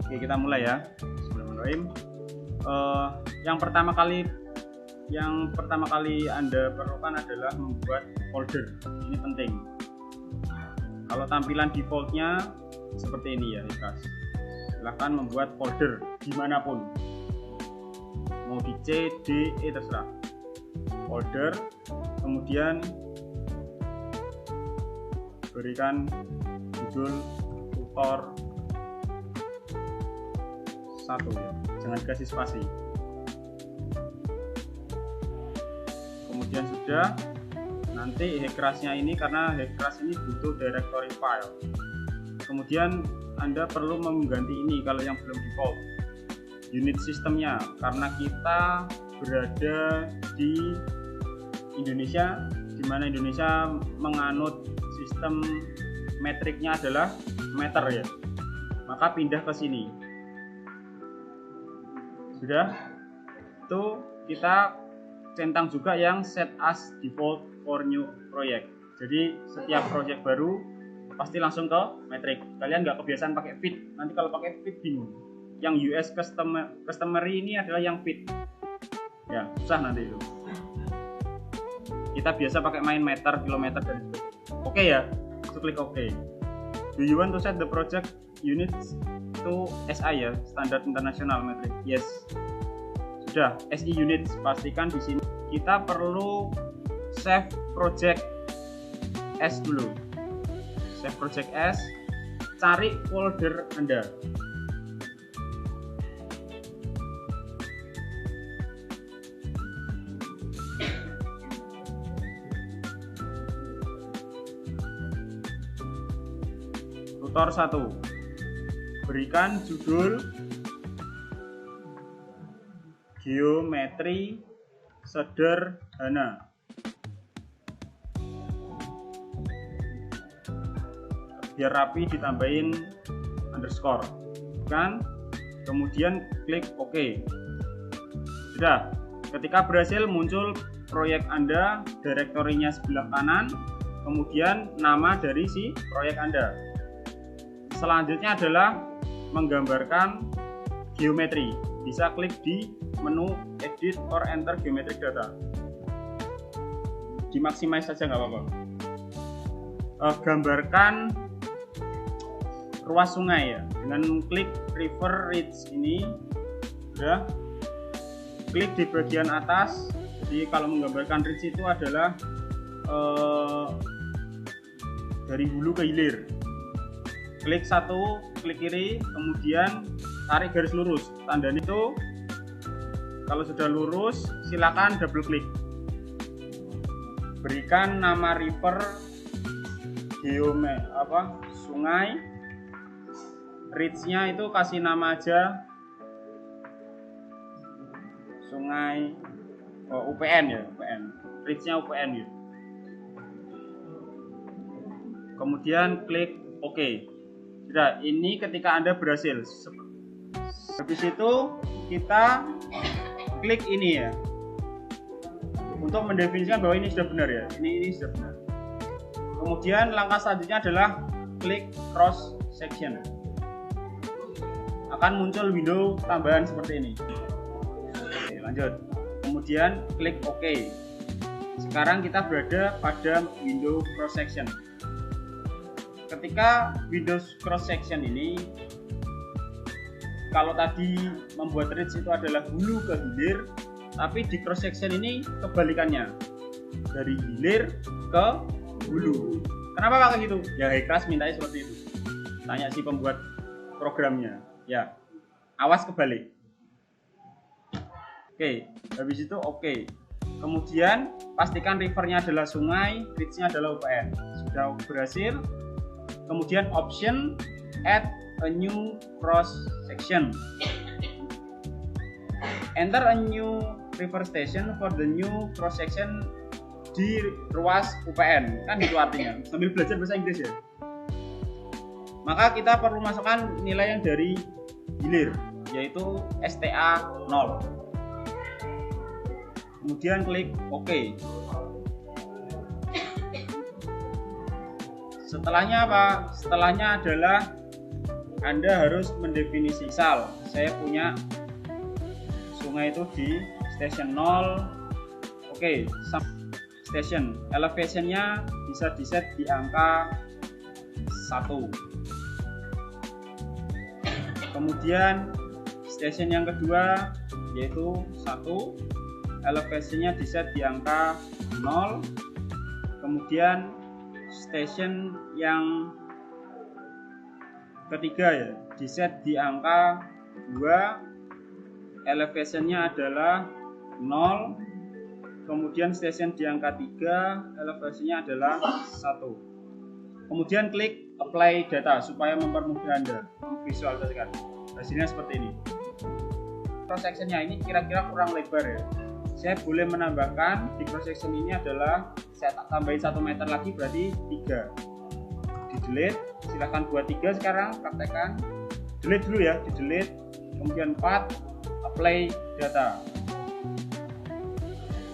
Oke, kita mulai ya. Bismillahirrahmanirrahim. Yang pertama kali Anda perlukan adalah membuat folder. Ini penting. Kalau tampilan defaultnya seperti ini ya, Hekras. Silahkan membuat folder dimanapun, mau di C, D, E terserah. Folder, kemudian berikan judul tutor 1 ya, jangan kasih spasi. Kemudian sudah, nanti Hekrasnya ini, karena Hekras ini butuh directory file, kemudian Anda perlu mengganti ini kalau yang belum default unit sistemnya, karena kita berada di Indonesia, di mana Indonesia menganut sistem metriknya adalah meter ya, maka pindah ke sini. Sudah, itu kita centang juga yang set as default for new project. Jadi setiap project baru pasti langsung ke metrik. Kalian nggak kebiasaan pakai fit, nanti kalau pakai fit bingung. Yang US customary ini adalah yang fit ya, susah nanti itu. Kita biasa pakai main meter, kilometer, dan itu. Oke ya, so klik OK. Do you want to set the project units to SI ya, standar internasional metric? Yes. Sudah, SI units, pastikan di sini. Kita perlu save project S dulu. Save project S, cari folder Anda. Tutor 1, berikan judul geometri sederhana. Biar rapi ditambahin underscore kan, kemudian klik OK. Sudah, ketika berhasil muncul proyek Anda, direktorinya sebelah kanan, kemudian nama dari si proyek Anda. Selanjutnya adalah menggambarkan geometri. Bisa klik di menu edit or enter geometric data. Dimaksimize saja nggak apa-apa. Gambarkan ruas sungai ya, dengan klik river ridge ini. Sudah, klik di bagian atas. Jadi kalau menggambarkan ridge itu adalah dari hulu ke hilir. Klik 1, klik kiri, kemudian tarik garis lurus. Tanda itu, kalau sudah lurus, silakan double klik. Berikan nama river, sungai. Ridge-nya itu kasih nama aja sungai, UPN ya, UPN. Ridge-nya UPN gitu. Kemudian klik OK. Sudah, ini ketika Anda berhasil. Habis itu kita klik ini ya, untuk mendefinisikan bahwa ini sudah benar ya. Ini sudah benar. Kemudian langkah selanjutnya adalah klik cross section. Akan muncul window tambahan seperti ini. Oke, lanjut. Kemudian klik OK. Sekarang kita berada pada window cross section. Ketika Windows cross section ini, kalau tadi membuat ridge itu adalah hulu ke hilir, tapi di cross section ini kebalikannya, dari hilir ke hulu. Kenapa pakai gitu? Ya Hekras mintanya seperti itu. Tanya si pembuat programnya. Ya, awas kebalik. Oke, habis itu OK. Kemudian pastikan rivernya adalah sungai, ridge-nya adalah UPN. Sudah berhasil. Kemudian option add a new cross section. Enter a new river station for the new cross section di ruas UPN. Kan itu artinya. Sambil belajar bahasa Inggris ya. Maka kita perlu masukkan nilai yang dari hilir, yaitu STA 0. Kemudian klik OK. Setelahnya apa? Setelahnya adalah Anda harus mendefinisi. Misal saya punya sungai itu di station 0. Oke, station elevationnya bisa diset di angka 1. Kemudian station yang kedua yaitu 1, elevasinya diset di angka 0. Kemudian station yang ketiga ya diset di angka 2, elevationnya adalah 0. Kemudian station di angka 3, elevasinya adalah 1. Kemudian klik apply data supaya mempermudah Anda memvisualisasikan. Hasilnya seperti ini. Cross sectionnya ini kira-kira kurang lebar ya. Saya boleh menambahkan di cross section ini adalah saya tambahin 1 meter lagi, berarti 3. Di delete, silahkan buat 3 sekarang, praktekkan. Delete dulu ya, di delete. Kemudian 4, apply data.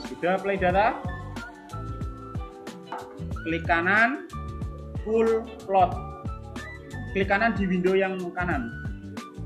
Sudah apply data, klik kanan, full plot. Klik kanan di window yang kanan,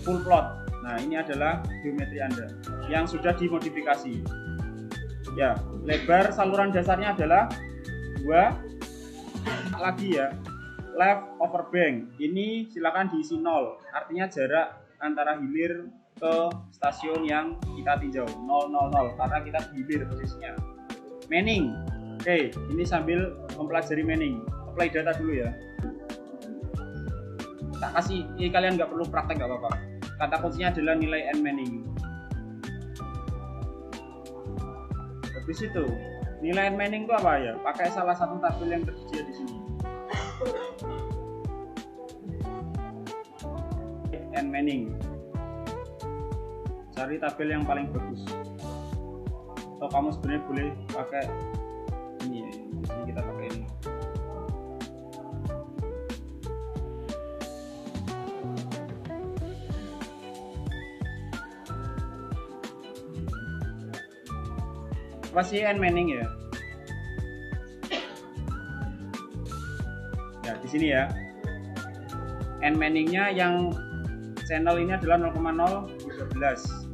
full plot. Nah, ini adalah geometri Anda yang sudah dimodifikasi. Ya, lebar saluran dasarnya adalah 2 lagi ya. Left over bank. Ini silakan diisi 0. Artinya jarak antara hilir ke stasiun yang kita tinjau 000 karena kita di hilir posisinya. Manning. Oke, ini sambil mempelajari Manning. Apply data dulu ya. Tak kasih, ini kalian nggak perlu praktek nggak apa-apa. Kata kuncinya adalah nilai N Manning. Habis itu, nilai N Manning itu apa ya? Pakai salah satu tabel yang tersedia di sini. N Manning. Cari tabel yang paling bagus. Atau kamu sebenarnya boleh pakai ini ya. Di sini kita pakai ini. Apa sih N Manning ya? Ya di sini ya. N Manningnya yang channel ini adalah 0,013.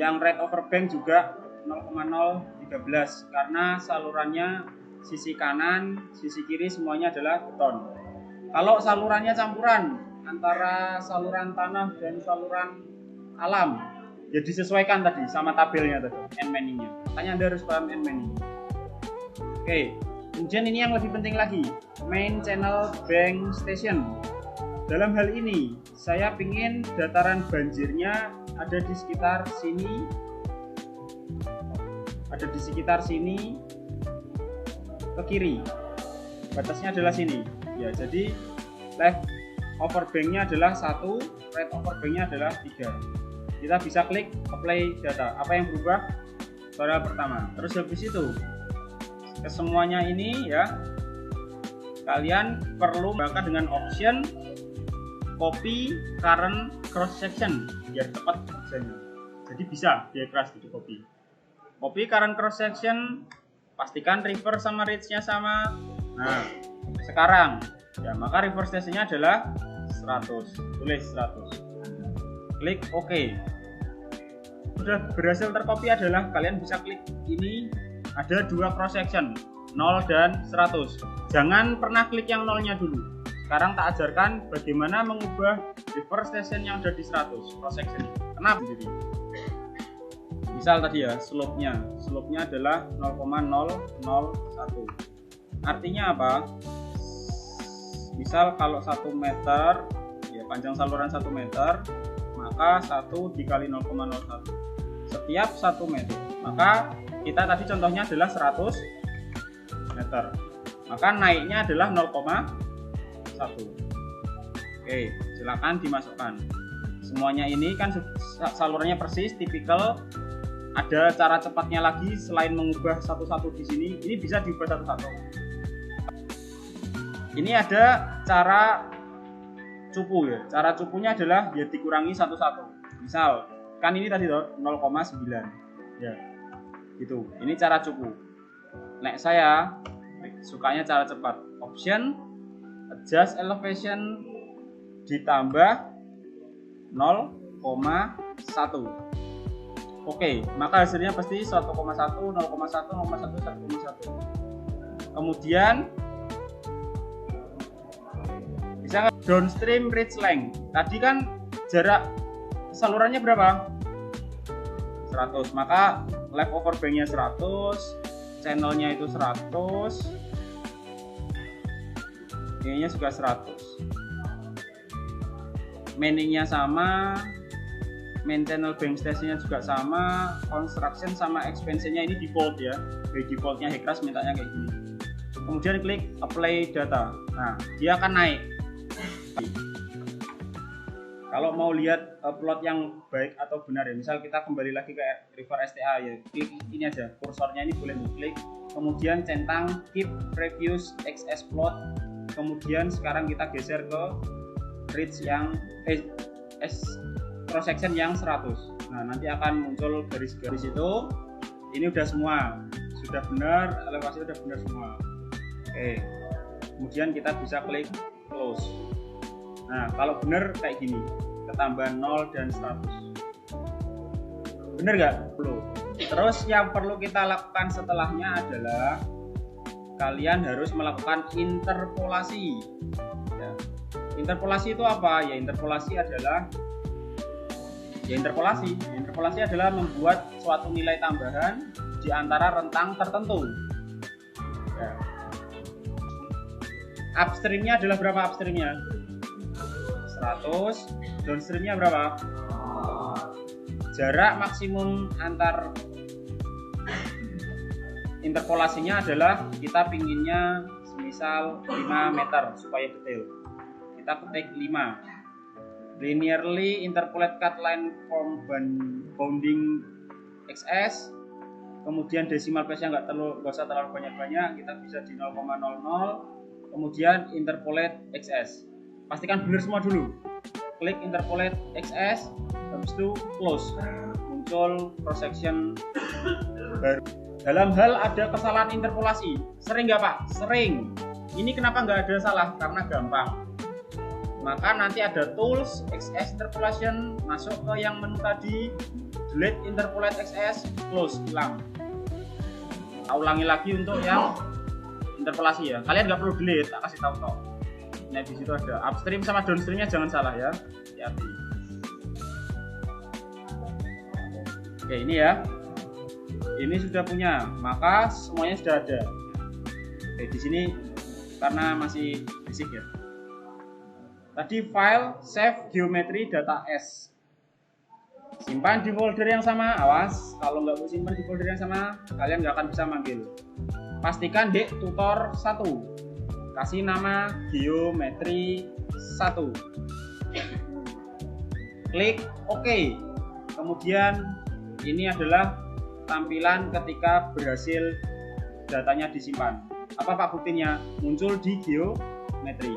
Yang rate over bank juga 0,013 karena salurannya sisi kanan, sisi kiri semuanya adalah beton. Kalau salurannya campuran antara saluran tanah dan saluran alam, ya disesuaikan tadi sama tabelnya tadi, N Manningnya. Makanya Anda harus paham N Manning. Oke, kemudian ini yang lebih penting lagi, main channel bank station. Dalam hal ini, saya ingin dataran banjirnya ada di sekitar sini, ke kiri. Batasnya adalah sini. Ya, jadi left over banknya adalah 1, right over banknya adalah 3. Kita bisa klik apply data. Apa yang berubah? Variabel pertama. Terus habis itu kesemuanya ini ya, kalian perlu menggunakan dengan option copy current cross section biar cepat kerjanya. Jadi bisa dia keras di copy current cross section, pastikan reverse sama reach-nya sama. Nah, sekarang ya maka reverse station-nya adalah 100. Tulis 100. Klik OK. Sudah berhasil tercopy adalah kalian bisa klik ini, ada 2 cross section 0 dan 100. Jangan pernah klik yang 0-nya dulu. Sekarang tak ajarkan bagaimana mengubah reverse station yang ada di 100 cross section. Kenapa sendiri? Misal tadi ya, slope-nya adalah 0,001. Artinya apa? Misal kalau 1 meter, ya panjang saluran 1 meter, maka 1 dikali 0,01. Setiap 1 meter. Maka kita tadi contohnya adalah 100 meter. Maka naiknya adalah 0,1. Oke, silakan dimasukkan. Semuanya ini kan salurannya persis, tipikal. Ada cara cepatnya lagi selain mengubah satu-satu di sini. Ini bisa diubah satu-satu. Ini ada cara cupu ya. Cara cupunya adalah ya dikurangi satu-satu. Misal kan ini tadi 0,9. Ya. Gitu. Ini cara cupu. Nek saya sukanya cara cepat. Option adjust elevation ditambah 0,1. Oke, maka hasilnya pasti 1,1, 0,1, 0,1, 1,1. Kemudian bisa downstream reach length. Tadi kan jarak salurannya berapa? 100. Maka left over banknya 100, channelnya itu 100, ininya juga 100. Mainingnya sama, main channel bank station-nya juga sama, construction sama expansion-nya ini default ya. By defaultnya Hekras mintanya kayak gini. Kemudian klik apply data. Nah, dia akan naik. Kalau mau lihat plot yang baik atau benar ya, misal kita kembali lagi ke River STA ya, klik ini aja, kursornya ini boleh diklik, kemudian centang keep previous XS plot, kemudian sekarang kita geser ke reach yang cross section yang 100. Nah, nanti akan muncul garis-garis itu. Ini udah semua, sudah benar, elevasi udah benar semua. Oke, kemudian kita bisa klik close. Nah, kalau benar kayak gini, ketambahan 0 dan 100. Bener nggak? Perlu. Terus yang perlu kita lakukan setelahnya adalah kalian harus melakukan interpolasi. Ya. Interpolasi itu apa? Ya, interpolasi adalah interpolasi adalah membuat suatu nilai tambahan di antara rentang tertentu. Ya. Upstreamnya adalah berapa upstreamnya? 100. Downstreamnya berapa? Jarak maksimum antar interpolasinya adalah kita pinginnya semisal 5 meter supaya detail. Kita ketik 5. Linearly interpolate cut line from bounding XS. Kemudian decimal place-nya nggak usah terlalu banyak-banyak, kita bisa di 0,00. Kemudian interpolate XS. Pastikan benar semua dulu. Klik interpolate XS, habis itu close. Muncul cross section baru. Dalam hal ada kesalahan interpolasi, sering nggak Pak? Sering. Ini kenapa nggak ada salah? Karena gampang. Maka nanti ada tools XS interpolation, masuk ke yang menu tadi, delete interpolate XS, close, hilang. Ulangi lagi untuk yang interpolasi ya. Kalian nggak perlu delete, tak kasih tahu kok. Nah, di situ ada upstream sama downstreamnya, jangan salah ya. Hati-hati. Oke, ini ya. Ini sudah punya, maka semuanya sudah ada. Oke, di sini karena masih basic ya. Tadi file save geometry data S. Simpan di folder yang sama. Awas, kalau nggak mau simpan di folder yang sama, kalian nggak akan bisa manggil. Pastikan di tutor 1. Kasih nama geometry 1. Klik OK. Kemudian ini adalah tampilan ketika berhasil datanya disimpan. Apa Pak buktinya? Muncul di geometry.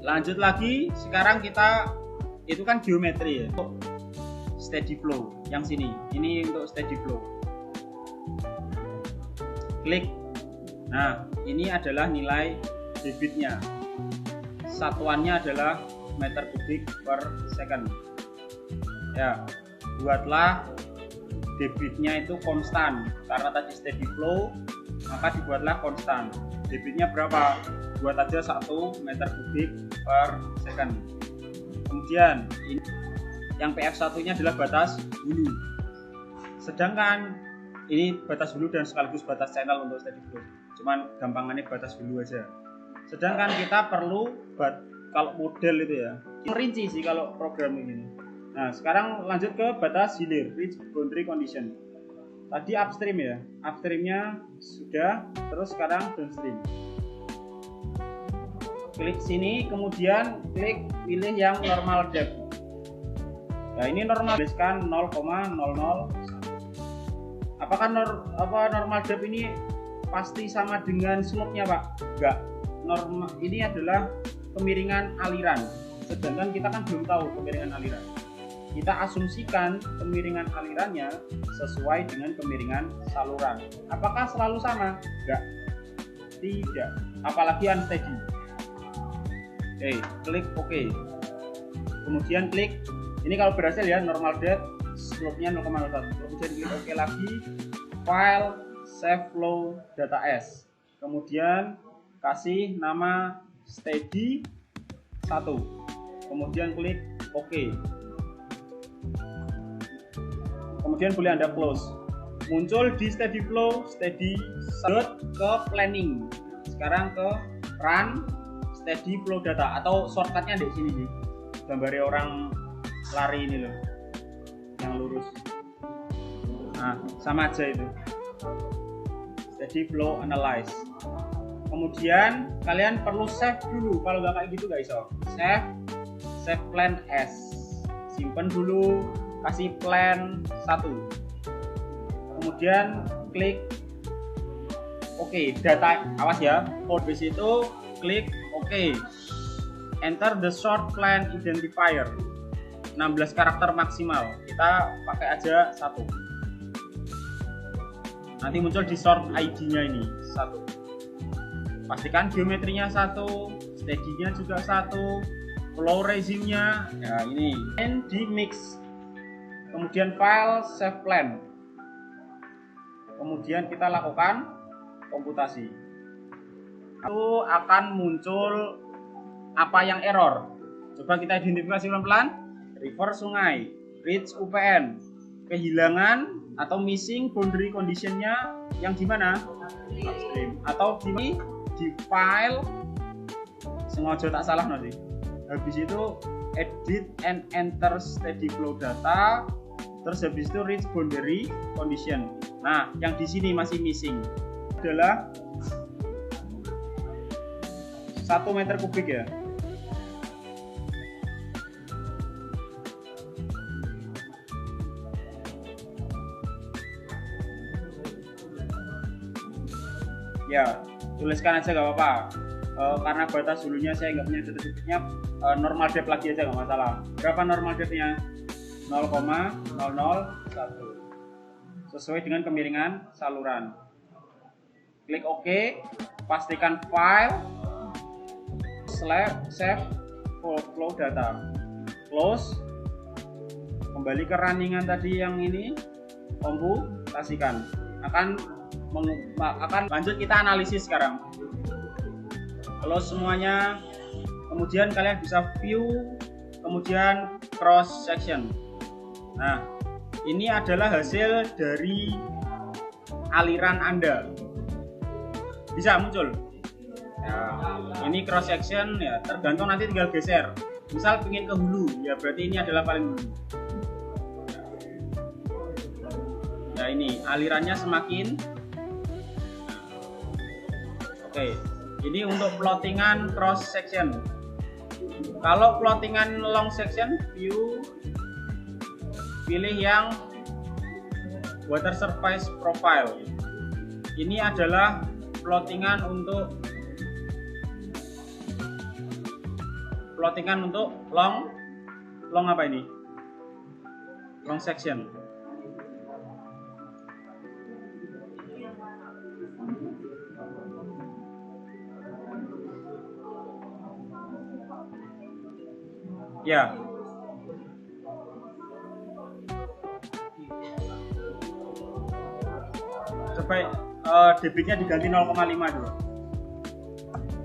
Lanjut lagi, sekarang kita itu kan geometry ya. Untuk steady flow yang sini. Ini untuk steady flow. Klik. Nah, ini adalah nilai debitnya. Satuannya adalah meter kubik per second. Ya, buatlah debitnya itu konstan. Karena tadi steady flow, maka dibuatlah konstan. Debitnya berapa? Buat aja 1 meter kubik per second. Kemudian ini yang PF1-nya adalah batas hulu. Sedangkan ini batas hulu dan sekaligus batas channel untuk steady flow. Cuman gampangannya batas hulu aja. Sedangkan kita perlu kalau model itu ya, rinci sih kalau program ini. Nah, sekarang lanjut ke batas hilir, reach boundary condition. Tadi upstream ya, upstreamnya sudah, terus sekarang downstream. Klik sini, kemudian klik pilih yang normal depth. Nah, ini normal tuliskan 0,00. Apakah normal depth ini pasti sama dengan slope-nya Pak? Enggak. Normal ini adalah kemiringan aliran. Sedangkan kita kan belum tahu kemiringan aliran. kita asumsikan kemiringan alirannya sesuai dengan kemiringan saluran. Apakah selalu sama? Enggak. Tidak. Apalagi unsteady. Oke, klik OK. Kemudian klik, ini kalau berhasil ya, normal depth, slope-nya 0,01. Kemudian klik OK lagi, file, save flow data S. Kemudian kasih nama steady 1. Kemudian klik OK. Kemudian boleh Anda close. Muncul di steady flow, steady ke planning. Sekarang ke run steady flow data, atau shortcutnya di sini nih. Gambarnya orang lari ini loh, yang lurus. Nah, sama aja itu. Steady flow analyze. Kemudian kalian perlu save dulu. Kalau nggak kayak gitu guys, save plan as. Simpen dulu, kasih plan 1. Kemudian klik OK. Data, awas ya. Habis itu klik OK. Enter the short plan identifier. 16 karakter maksimal. Kita pakai aja 1. Nanti muncul di short ID-nya ini 1. Pastikan geometrinya 1, steady-nya juga 1, flow regime-nya ya ini. And di mix. Kemudian file save plan. Kemudian kita lakukan komputasi. Itu akan muncul apa yang error. Coba kita identifikasi pelan-pelan. River sungai, reach UPN, kehilangan atau missing boundary conditionnya yang di mana? Upstream. Atau di file, sengaja tak salah nanti. Habis itu edit and enter steady flow data. Terus habis itu reach boundary condition. Nah, yang di sini masih missing adalah 1 meter kubik ya. Ya, tuliskan aja gak apa-apa. Karena batas dulunya saya nggak punya detik-detiknya, normal depth lagi aja nggak masalah. Berapa normal depth-nya? 0,001 sesuai dengan kemiringan saluran. Klik OK, pastikan file, save flow data, close, kembali ke runningan tadi yang ini, komputasikan. Akan lanjut kita analisis sekarang. Close semuanya, kemudian kalian bisa view, kemudian cross section. Nah, ini adalah hasil dari aliran Anda. Bisa muncul. Ya, ini cross section ya, tergantung nanti tinggal geser. Misal ingin ke hulu, ya berarti ini adalah paling hulu. Ya ini alirannya semakin. Oke, ini untuk plottingan cross section. Kalau plottingan long section, view, pilih yang water surface profile. Ini adalah plottingan untuk long apa ini? Long section. Ya. Coba debitnya diganti 0,5 dulu.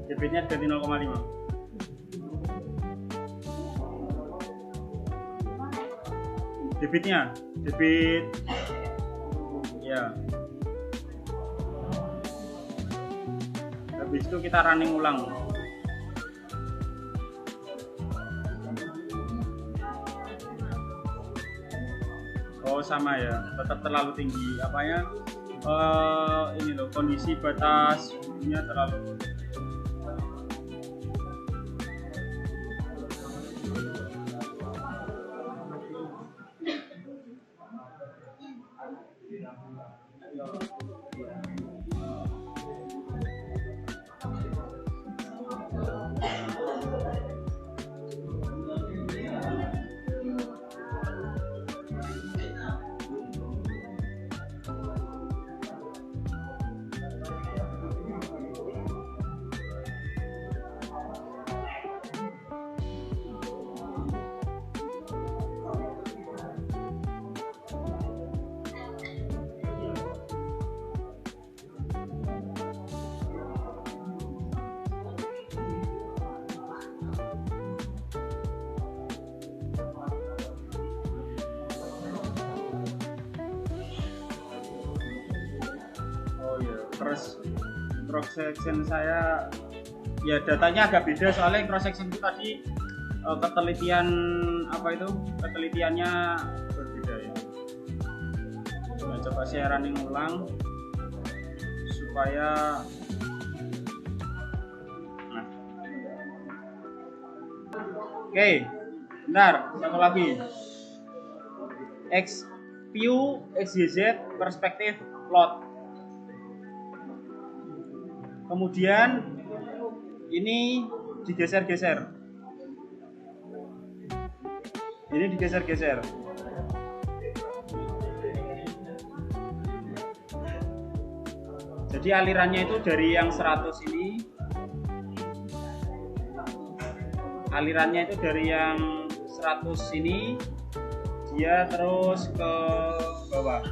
Debitnya diganti 0,5. Debitnya, debit ya. Habis itu kita running ulang. Oh sama ya, tetap terlalu tinggi. Apanya? Ini loh, kondisi batas nya terlalu. cross section saya ya datanya agak beda, soalnya cross section itu tadi ketelitiannya berbeda ya. Nah, coba saya running ulang supaya oke, bentar, satu lagi. View XYZ perspektif plot. Kemudian ini digeser-geser. Ini digeser-geser. Jadi alirannya itu dari yang 100 ini. Alirannya itu dari yang 100 ini dia terus ke bawah.